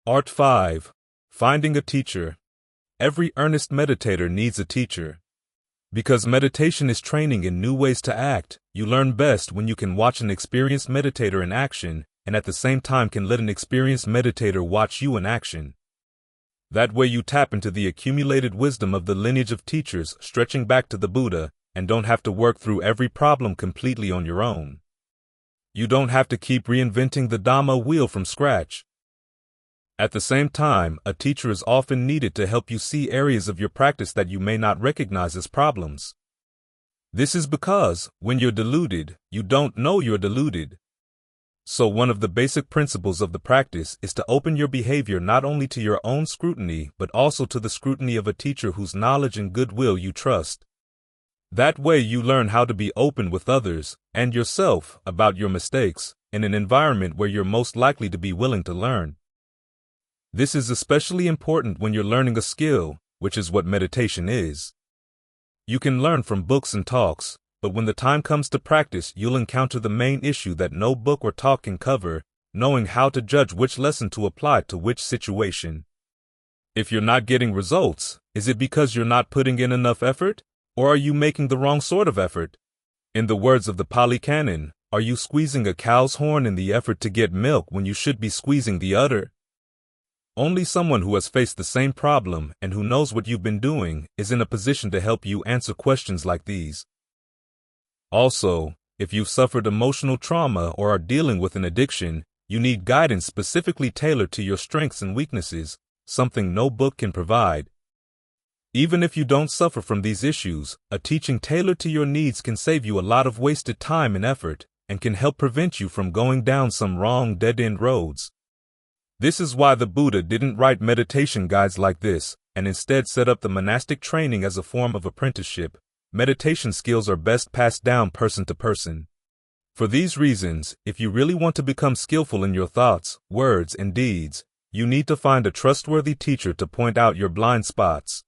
Art 5. Finding a teacher. Every earnest meditator needs a teacher. Because meditation is training in new ways to act, you learn best when you can watch an experienced meditator in action and at the same time can let an experienced meditator watch you in action. That way you tap into the accumulated wisdom of the lineage of teachers stretching back to the Buddha and don't have to work through every problem completely on your own. You don't have to keep reinventing the Dhamma wheel from scratch. At the same time, a teacher is often needed to help you see areas of your practice that you may not recognize as problems. This is because, when you're deluded, you don't know you're deluded. So one of the basic principles of the practice is to open your behavior not only to your own scrutiny but also to the scrutiny of a teacher whose knowledge and goodwill you trust. That way you learn how to be open with others, and yourself, about your mistakes, in an environment where you're most likely to be willing to learn. This is especially important when you're learning a skill, which is what meditation is. You can learn from books and talks, but when the time comes to practice, you'll encounter the main issue that no book or talk can cover, knowing how to judge which lesson to apply to which situation. If you're not getting results, is it because you're not putting in enough effort, or are you making the wrong sort of effort? In the words of the Pali Canon, are you squeezing a cow's horn in the effort to get milk when you should be squeezing the udder? Only someone who has faced the same problem and who knows what you've been doing is in a position to help you answer questions like these. Also, if you've suffered emotional trauma or are dealing with an addiction, you need guidance specifically tailored to your strengths and weaknesses, something no book can provide. Even if you don't suffer from these issues, a teaching tailored to your needs can save you a lot of wasted time and effort, and can help prevent you from going down some wrong dead-end roads. This is why the Buddha didn't write meditation guides like this, and instead set up the monastic training as a form of apprenticeship. Meditation skills are best passed down person to person. For these reasons, if you really want to become skillful in your thoughts, words, and deeds, you need to find a trustworthy teacher to point out your blind spots.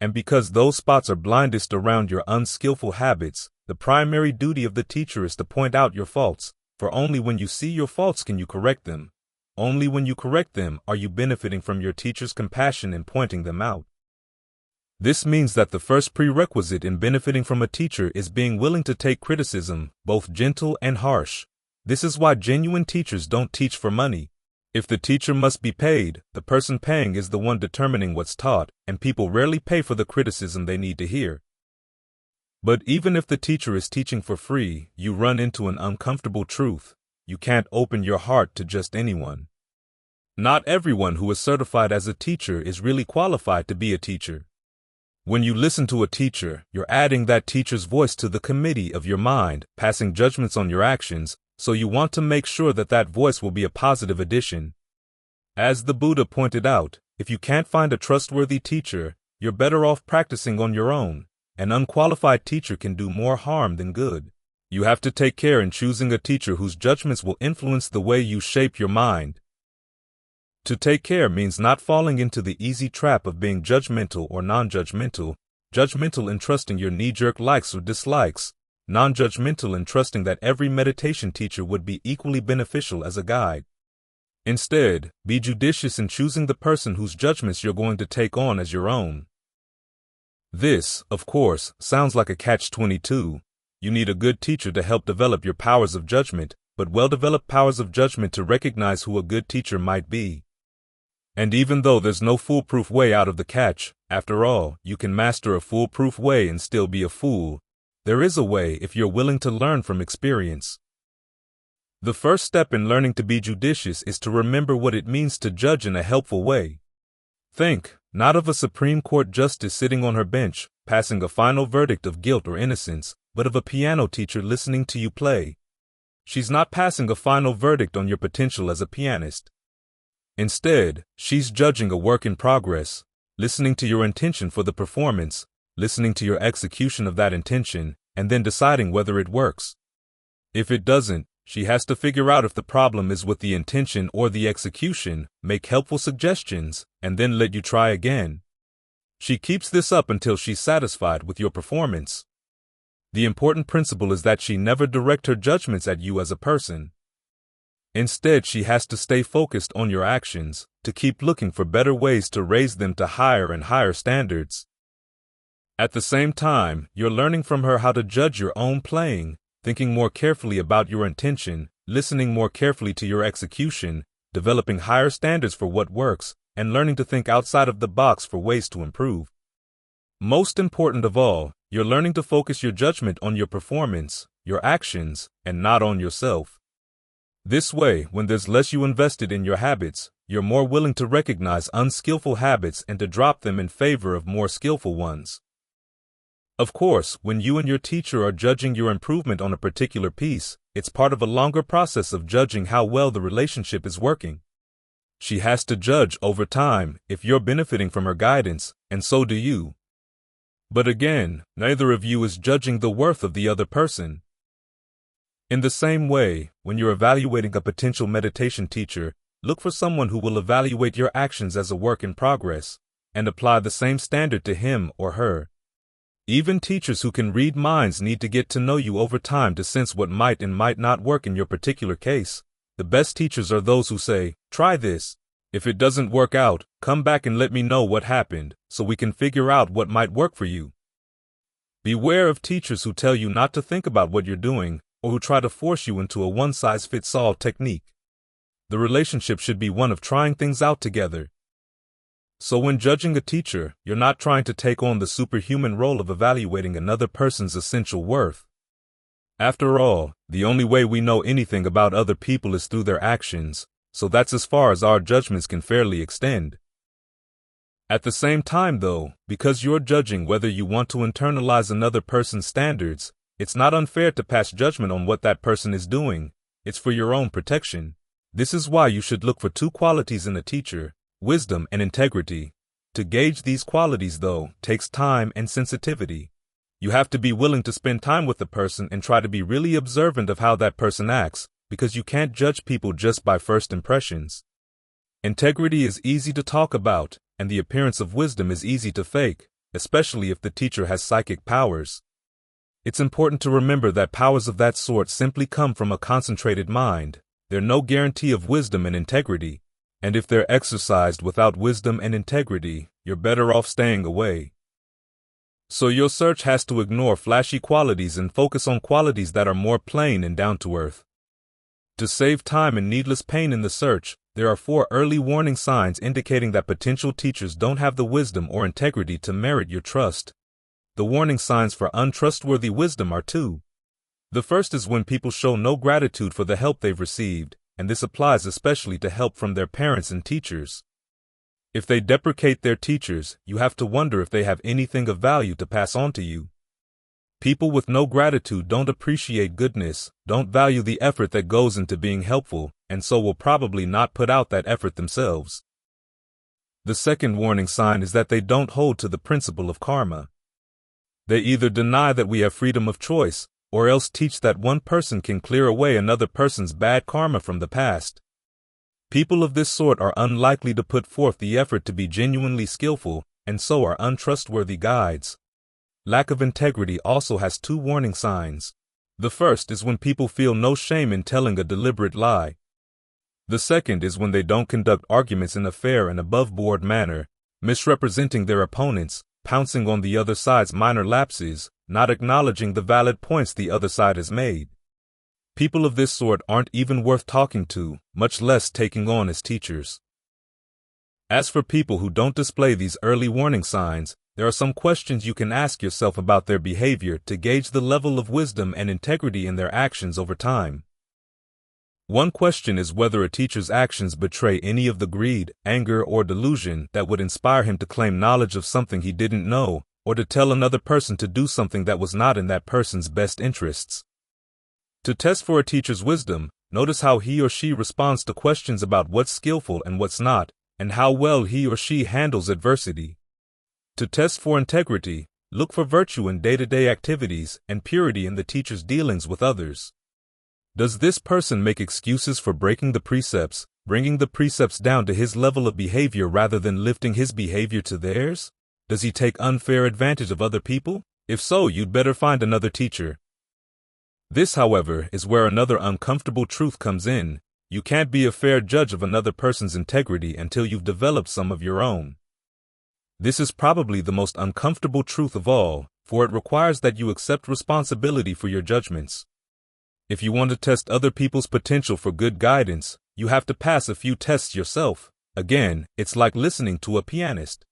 And because those spots are blindest around your unskillful habits, the primary duty of the teacher is to point out your faults, for only when you see your faults can you correct them. Only when you correct them are you benefiting from your teacher's compassion in pointing them out. This means that the first prerequisite in benefiting from a teacher is being willing to take criticism, both gentle and harsh. This is why genuine teachers don't teach for money. If the teacher must be paid, the person paying is the one determining what's taught, and people rarely pay for the criticism they need to hear. But even if the teacher is teaching for free, you run into an uncomfortable truth. You can't open your heart to just anyone. Not everyone who is certified as a teacher is really qualified to be a teacher. When you listen to a teacher, you're adding that teacher's voice to the committee of your mind, passing judgments on your actions, so you want to make sure that that voice will be a positive addition. As the Buddha pointed out, if you can't find a trustworthy teacher, you're better off practicing on your own. An unqualified teacher can do more harm than good. You have to take care in choosing a teacher whose judgments will influence the way you shape your mind. To take care means not falling into the easy trap of being judgmental or non-judgmental, judgmental in trusting your knee-jerk likes or dislikes, non-judgmental in trusting that every meditation teacher would be equally beneficial as a guide. Instead, be judicious in choosing the person whose judgments you're going to take on as your own. This, of course, sounds like a catch-22. You need a good teacher to help develop your powers of judgment, but well-developed powers of judgment to recognize who a good teacher might be. And even though there's no foolproof way out of the catch, after all, you can master a foolproof way and still be a fool. There is a way if you're willing to learn from experience. The first step in learning to be judicious is to remember what it means to judge in a helpful way. Think, not of a Supreme Court justice sitting on her bench, passing a final verdict of guilt or innocence, but of a piano teacher listening to you play. She's not passing a final verdict on your potential as a pianist. Instead, she's judging a work in progress, listening to your intention for the performance, listening to your execution of that intention, and then deciding whether it works. If it doesn't, she has to figure out if the problem is with the intention or the execution, make helpful suggestions, and then let you try again. She keeps this up until she's satisfied with your performance. The important principle is that she never direct her judgments at you as a person. Instead, she has to stay focused on your actions, to keep looking for better ways to raise them to higher and higher standards. At the same time, you're learning from her how to judge your own playing, thinking more carefully about your intention, listening more carefully to your execution, developing higher standards for what works, and learning to think outside of the box for ways to improve. Most important of all, you're learning to focus your judgment on your performance, your actions, and not on yourself. This way, when there's less you invested in your habits, you're more willing to recognize unskillful habits and to drop them in favor of more skillful ones. Of course, when you and your teacher are judging your improvement on a particular piece, it's part of a longer process of judging how well the relationship is working. She has to judge over time if you're benefiting from her guidance, and so do you. But again, neither of you is judging the worth of the other person. In the same way, when you're evaluating a potential meditation teacher, look for someone who will evaluate your actions as a work in progress, and apply the same standard to him or her. Even teachers who can read minds need to get to know you over time to sense what might and might not work in your particular case. The best teachers are those who say, "Try this. If it doesn't work out, come back and let me know what happened, so we can figure out what might work for you." Beware of teachers who tell you not to think about what you're doing, or who try to force you into a one-size-fits-all technique. The relationship should be one of trying things out together. So when judging a teacher, you're not trying to take on the superhuman role of evaluating another person's essential worth. After all, the only way we know anything about other people is through their actions, so that's as far as our judgments can fairly extend. At the same time, though, because you're judging whether you want to internalize another person's standards, it's not unfair to pass judgment on what that person is doing. It's for your own protection. This is why you should look for two qualities in a teacher: wisdom and integrity. To gauge these qualities, though, takes time and sensitivity. You have to be willing to spend time with the person and try to be really observant of how that person acts, because you can't judge people just by first impressions. Integrity is easy to talk about, and the appearance of wisdom is easy to fake, especially if the teacher has psychic powers. It's important to remember that powers of that sort simply come from a concentrated mind. They're no guarantee of wisdom and integrity. And if they're exercised without wisdom and integrity, you're better off staying away. So your search has to ignore flashy qualities and focus on qualities that are more plain and down to earth. To save time and needless pain in the search, there are 4 early warning signs indicating that potential teachers don't have the wisdom or integrity to merit your trust. The warning signs for untrustworthy wisdom are 2. The first is when people show no gratitude for the help they've received, and this applies especially to help from their parents and teachers. If they deprecate their teachers, you have to wonder if they have anything of value to pass on to you. People with no gratitude don't appreciate goodness, don't value the effort that goes into being helpful, and so will probably not put out that effort themselves. The second warning sign is that they don't hold to the principle of karma. They either deny that we have freedom of choice, or else teach that one person can clear away another person's bad karma from the past. People of this sort are unlikely to put forth the effort to be genuinely skillful, and so are untrustworthy guides. Lack of integrity also has 2 warning signs. The first is when people feel no shame in telling a deliberate lie. The second is when they don't conduct arguments in a fair and above-board manner, misrepresenting their opponents, pouncing on the other side's minor lapses, not acknowledging the valid points the other side has made. People of this sort aren't even worth talking to, much less taking on as teachers. As for people who don't display these early warning signs, there are some questions you can ask yourself about their behavior to gauge the level of wisdom and integrity in their actions over time. One question is whether a teacher's actions betray any of the greed, anger, or delusion that would inspire him to claim knowledge of something he didn't know, or to tell another person to do something that was not in that person's best interests. To test for a teacher's wisdom, notice how he or she responds to questions about what's skillful and what's not, and how well he or she handles adversity. To test for integrity, look for virtue in day-to-day activities and purity in the teacher's dealings with others. Does this person make excuses for breaking the precepts, bringing the precepts down to his level of behavior rather than lifting his behavior to theirs? Does he take unfair advantage of other people? If so, you'd better find another teacher. This, however, is where another uncomfortable truth comes in. You can't be a fair judge of another person's integrity until you've developed some of your own. This is probably the most uncomfortable truth of all, for it requires that you accept responsibility for your judgments. If you want to test other people's potential for good guidance, you have to pass a few tests yourself. Again, it's like listening to a pianist.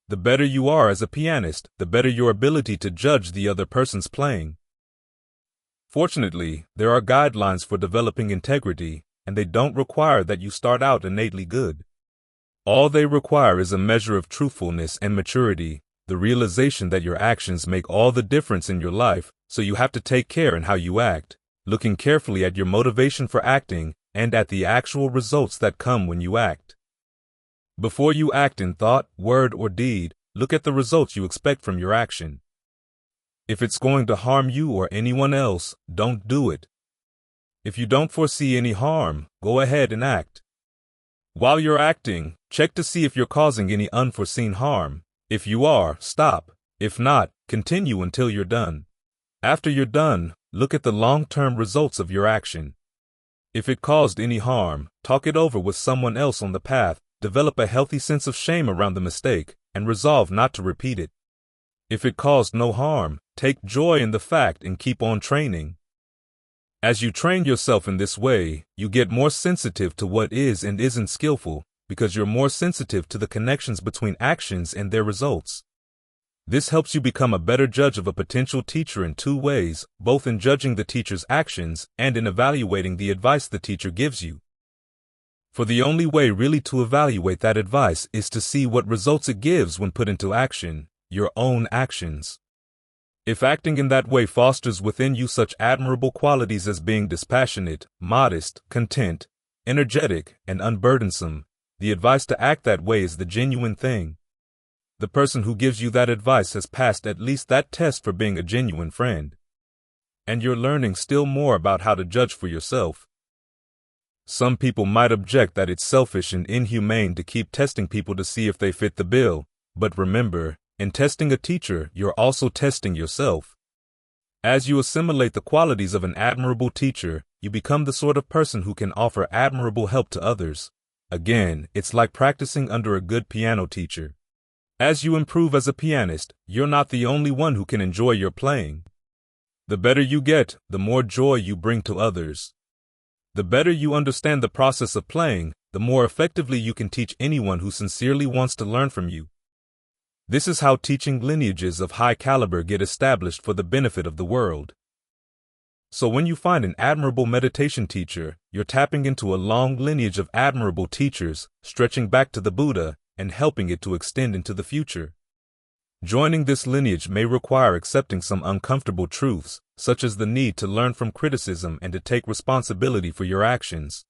The better you are as a pianist, the better your ability to judge the other person's playing. Fortunately, there are guidelines for developing integrity, and they don't require that you start out innately good. All they require is a measure of truthfulness and maturity, the realization that your actions make all the difference in your life, so you have to take care in how you act, looking carefully at your motivation for acting and at the actual results that come when you act. Before you act in thought, word, or deed, look at the results you expect from your action. If it's going to harm you or anyone else, don't do it. If you don't foresee any harm, go ahead and act. While you're acting, check to see if you're causing any unforeseen harm. If you are, stop. If not, continue until you're done. After you're done, look at the long-term results of your action. If it caused any harm, talk it over with someone else on the path. Develop a healthy sense of shame around the mistake, and resolve not to repeat it. If it caused no harm, take joy in the fact and keep on training. As you train yourself in this way, you get more sensitive to what is and isn't skillful, because you're more sensitive to the connections between actions and their results. This helps you become a better judge of a potential teacher in two ways, both in judging the teacher's actions and in evaluating the advice the teacher gives you. For the only way really to evaluate that advice is to see what results it gives when put into action, your own actions. If acting in that way fosters within you such admirable qualities as being dispassionate, modest, content, energetic, and unburdensome, the advice to act that way is the genuine thing. The person who gives you that advice has passed at least that test for being a genuine friend. And you're learning still more about how to judge for yourself. Some people might object that it's selfish and inhumane to keep testing people to see if they fit the bill, but remember, in testing a teacher, you're also testing yourself. As you assimilate the qualities of an admirable teacher, you become the sort of person who can offer admirable help to others. Again, it's like practicing under a good piano teacher. As you improve as a pianist, you're not the only one who can enjoy your playing. The better you get, the more joy you bring to others. The better you understand the process of playing, the more effectively you can teach anyone who sincerely wants to learn from you. This is how teaching lineages of high caliber get established for the benefit of the world. So when you find an admirable meditation teacher, you're tapping into a long lineage of admirable teachers, stretching back to the Buddha and helping it to extend into the future. Joining this lineage may require accepting some uncomfortable truths, such as the need to learn from criticism and to take responsibility for your actions.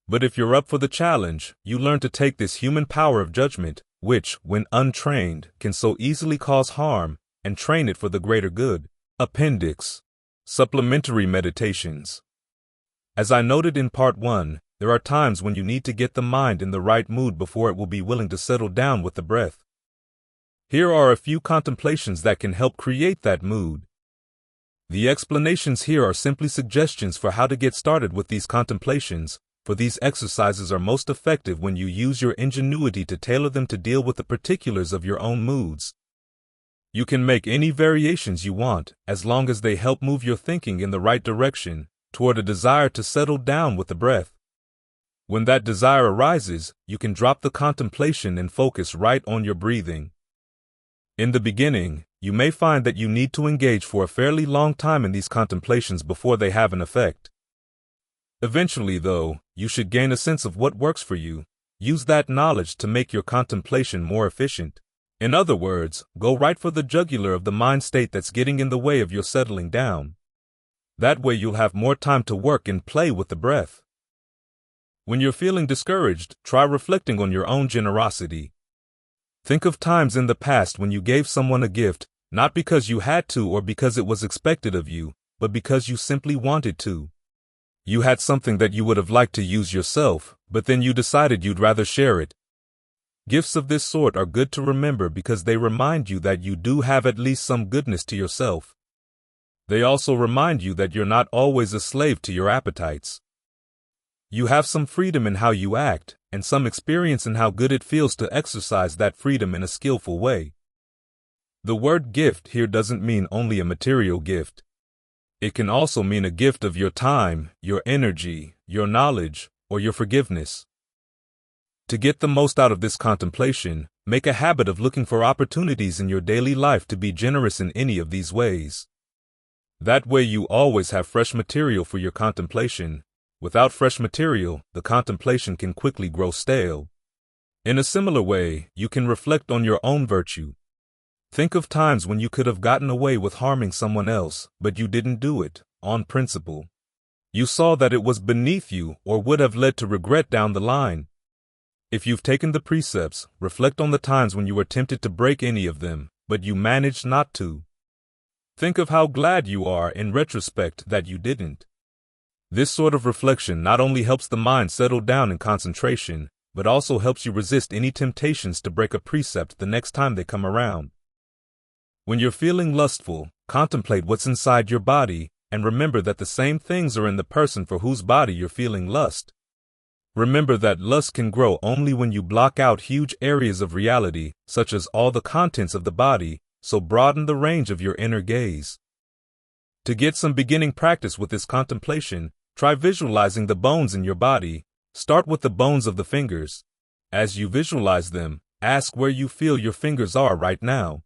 But if you're up for the challenge, you learn to take this human power of judgment, which, when untrained, can so easily cause harm, and train it for the greater good. Appendix. Supplementary meditations. As I noted in Part 1, there are times when you need to get the mind in the right mood before it will be willing to settle down with the breath. Here are a few contemplations that can help create that mood. The explanations here are simply suggestions for how to get started with these contemplations, for these exercises are most effective when you use your ingenuity to tailor them to deal with the particulars of your own moods. You can make any variations you want, as long as they help move your thinking in the right direction, toward a desire to settle down with the breath. When that desire arises, you can drop the contemplation and focus right on your breathing. In the beginning, you may find that you need to engage for a fairly long time in these contemplations before they have an effect. Eventually, though, you should gain a sense of what works for you. Use that knowledge to make your contemplation more efficient. In other words, go right for the jugular of the mind state that's getting in the way of your settling down. That way you'll have more time to work and play with the breath. When you're feeling discouraged, try reflecting on your own generosity. Think of times in the past when you gave someone a gift, not because you had to or because it was expected of you, but because you simply wanted to. You had something that you would have liked to use yourself, but then you decided you'd rather share it. Gifts of this sort are good to remember because they remind you that you do have at least some goodness to yourself. They also remind you that you're not always a slave to your appetites. You have some freedom in how you act, and some experience in how good it feels to exercise that freedom in a skillful way. The word gift here doesn't mean only a material gift. It can also mean a gift of your time, your energy, your knowledge, or your forgiveness. To get the most out of this contemplation, make a habit of looking for opportunities in your daily life to be generous in any of these ways. That way you always have fresh material for your contemplation. Without fresh material, the contemplation can quickly grow stale. In a similar way, you can reflect on your own virtue. Think of times when you could have gotten away with harming someone else, but you didn't do it, on principle. You saw that it was beneath you or would have led to regret down the line. If you've taken the precepts, reflect on the times when you were tempted to break any of them, but you managed not to. Think of how glad you are in retrospect that you didn't. This sort of reflection not only helps the mind settle down in concentration, but also helps you resist any temptations to break a precept the next time they come around. When you're feeling lustful, contemplate what's inside your body, and remember that the same things are in the person for whose body you're feeling lust. Remember that lust can grow only when you block out huge areas of reality, such as all the contents of the body, so broaden the range of your inner gaze. To get some beginning practice with this contemplation, try visualizing the bones in your body. Start with the bones of the fingers. As you visualize them, ask where you feel your fingers are right now.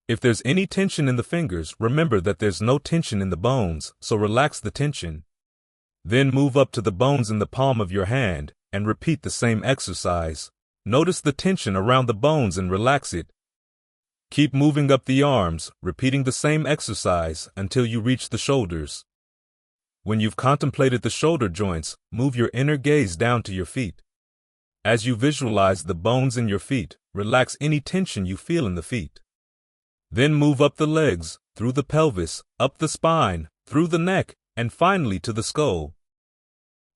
If there's any tension in the fingers, remember that there's no tension in the bones, so relax the tension. Then move up to the bones in the palm of your hand, and repeat the same exercise. Notice the tension around the bones and relax it. Keep moving up the arms, repeating the same exercise until you reach the shoulders. When you've contemplated the shoulder joints, move your inner gaze down to your feet. As you visualize the bones in your feet, relax any tension you feel in the feet. Then move up the legs, through the pelvis, up the spine, through the neck, and finally to the skull.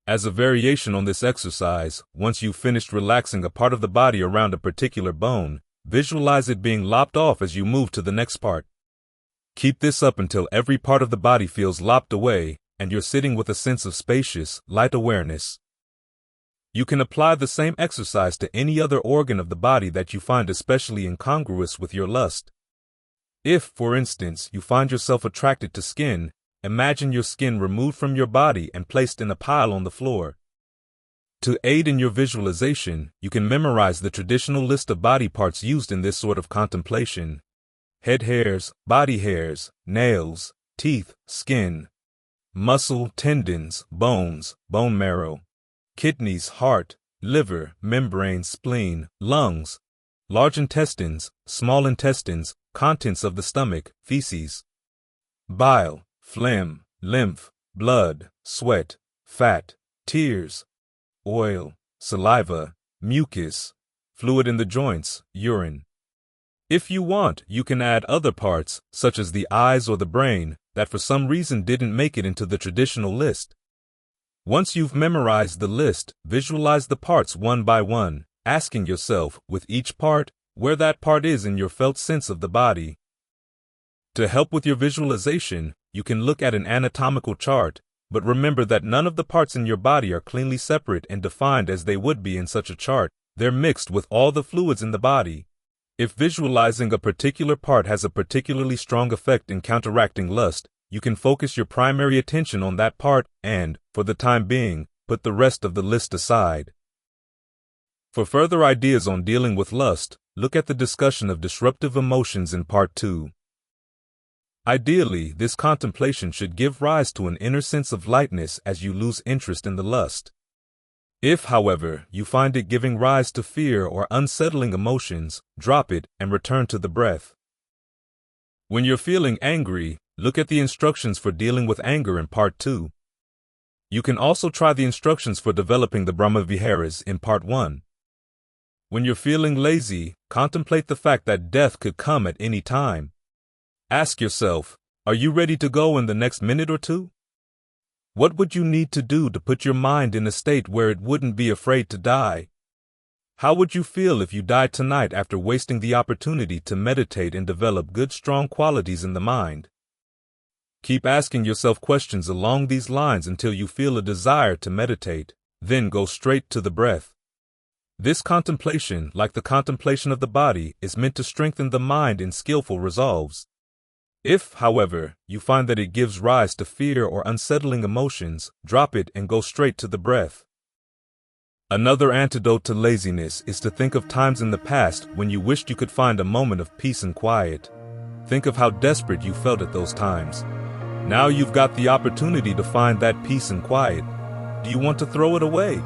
As a variation on this exercise, once you've finished relaxing a part of the body around a particular bone, visualize it being lopped off as you move to the next part. Keep this up until every part of the body feels lopped away, and you're sitting with a sense of spacious, light awareness. You can apply the same exercise to any other organ of the body that you find especially incongruous with your lust. If, for instance, you find yourself attracted to skin, imagine your skin removed from your body and placed in a pile on the floor. To aid in your visualization, you can memorize the traditional list of body parts used in this sort of contemplation: head hairs, body hairs, nails, teeth, skin, muscle, tendons, bones, bone marrow, kidneys, heart, liver, membrane, spleen, lungs, large intestines, small intestines, contents of the stomach, feces, bile, phlegm, lymph, blood, sweat, fat, tears, oil, saliva, mucus, fluid in the joints, urine. If you want, you can add other parts, such as the eyes or the brain, that for some reason didn't make it into the traditional list. Once you've memorized the list, visualize the parts one by one, asking yourself, with each part, where that part is in your felt sense of the body. To help with your visualization, you can look at an anatomical chart, but remember that none of the parts in your body are cleanly separate and defined as they would be in such a chart. They're mixed with all the fluids in the body. If visualizing a particular part has a particularly strong effect in counteracting lust, you can focus your primary attention on that part and, for the time being, put the rest of the list aside. For further ideas on dealing with lust, look at the discussion of disruptive emotions in Part 2. Ideally, this contemplation should give rise to an inner sense of lightness as you lose interest in the lust. If, however, you find it giving rise to fear or unsettling emotions, drop it and return to the breath. When you're feeling angry, look at the instructions for dealing with anger in Part 2. You can also try the instructions for developing the Brahmaviharas in Part 1. When you're feeling lazy, contemplate the fact that death could come at any time. Ask yourself, are you ready to go in the next minute or two? What would you need to do to put your mind in a state where it wouldn't be afraid to die? How would you feel if you died tonight after wasting the opportunity to meditate and develop good, strong qualities in the mind? Keep asking yourself questions along these lines until you feel a desire to meditate. then go straight to the breath. This contemplation, like the contemplation of the body, is meant to strengthen the mind in skillful resolves. If, however, you find that it gives rise to fear or unsettling emotions, drop it and go straight to the breath. Another antidote to laziness is to think of times in the past when you wished you could find a moment of peace and quiet. Think of how desperate you felt at those times. Now you've got the opportunity to find that peace and quiet. Do you want to throw it away?